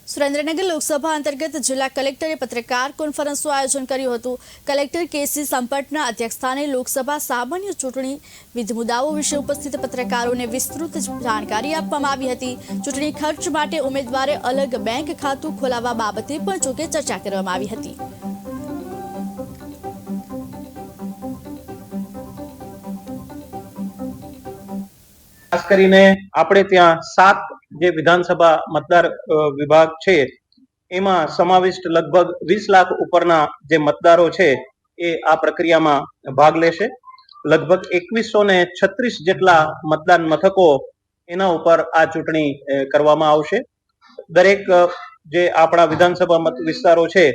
સુરેન્દ્રનગર લોકસભા અંતર્ગત જિલ્લા કલેક્ટરે પત્રકાર કોન્ફરન્સનું આયોજન કર્યું હતું। કલેક્ટર કેસી સંપટના અધ્યક્ષસ્થાને લોકસભા સામાન્ય ચૂંટણી વિવિધ મુદ્દાઓ વિશે ઉપસ્થિત પત્રકારોને વિસ્તૃત જાણકારી આપવામાં આવી હતી। ચૂંટણી ખર્ચ માટે ઉમેદવારે અલગ બેંક ખાતું ખોલાવવા બાબતે પણ જોકે ચર્ચા કરવામાં આવી હતી। ખાસ કરીને આપણે ત્યાં 7 જે વિધાનસભા મતદાર વિભાગ છે એમાં સમાવિષ્ટ લગભગ 20 લાખ ઉપરના જે મતદારો છે એ આ પ્રક્રિયામાં ભાગ લેશે। લગભગ 2136 જેટલા મતદાન મથકો એના ઉપર આ ચૂંટણી કરવામાં આવશે। દરેક જે આપણા વિધાનસભા મત વિસ્તારો છે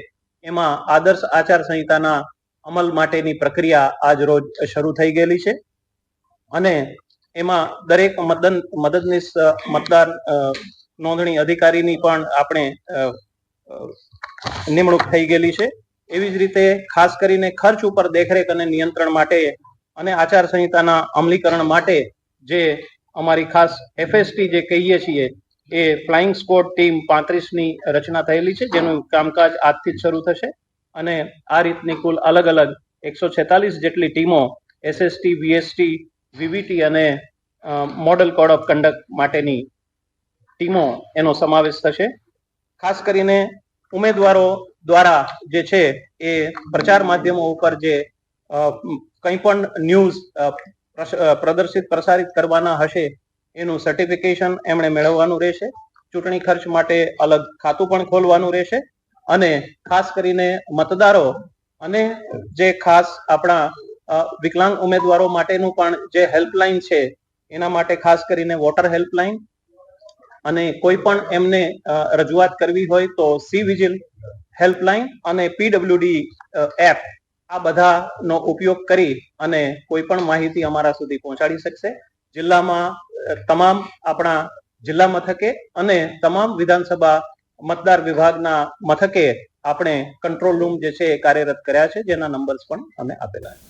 એમાં આદર્શ આચાર સંહિતાના અમલ માટેની પ્રક્રિયા આજ રોજ શરૂ થઈ ગયેલી છે અને એમાં દરેક મદદનીશ મતદાર નોંધણી અધિકારીની પણ આપણે નિમણૂક થઈ ગયેલી છે। એવી જ રીતે ખાસ કરીને ખર્ચ ઉપર દેખરેખ અને નિયંત્રણ માટે અને આચાર સંહિતાના અમલીકરણ માટે જે અમારી ખાસ એફએસટી જે કહીએ છીએ એ ફ્લાઇંગ સ્ક્વોડ ટીમ 35ની રચના થયેલી છે, જેનું કામકાજ આજથી જ શરૂ થશે અને આ રીતની કુલ અલગ અલગ 146 જેટલી ટીમો એસએસટી, વીએસટી, વીવીટી અને મોડલ કોડ ઓફ કન્ડક્ટ માટેની ટીમો એનો સમાવેશ થશે। ખાસ કરીને ઉમેદવારો દ્વારા જે છે એ પ્રચાર માધ્યમો ઉપર જે કંઈ પણ ન્યૂઝ પ્રદર્શિત પ્રસારિત કરવાના હશે એનું સર્ટિફિકેશન એમણે મેળવવાનું રહેશે। ચૂંટણી ખર્ચ માટે અલગ ખાતું પણ ખોલવાનું રહેશે અને ખાસ કરીને મતદારો અને જે ખાસ આપણા વિકલાંગ ઉમેદવારો માટેનું પણ જે હેલ્પલાઇન છે એના માટે ખાસ કરીને વોટર હેલ્પલાઇન અને કોઈ પણ એમને રજૂઆત કરવી હોય તો સી વિજિલ હેલ્પલાઇન અને પીડબ્લ્યુડી એપ આ બધાનો ઉપયોગ કરી અને કોઈ પણ માહિતી અમારા સુધી પહોંચાડી શકશે। જિલ્લામાં તમામ આપણા જિલ્લા મથકે અને તમામ વિધાનસભા મતદાર વિભાગના મથકે આપણે કંટ્રોલ રૂમ જે છે કાર્યરત કર્યા છે, જેના નંબર્સ પણ અમે આપેલા છે।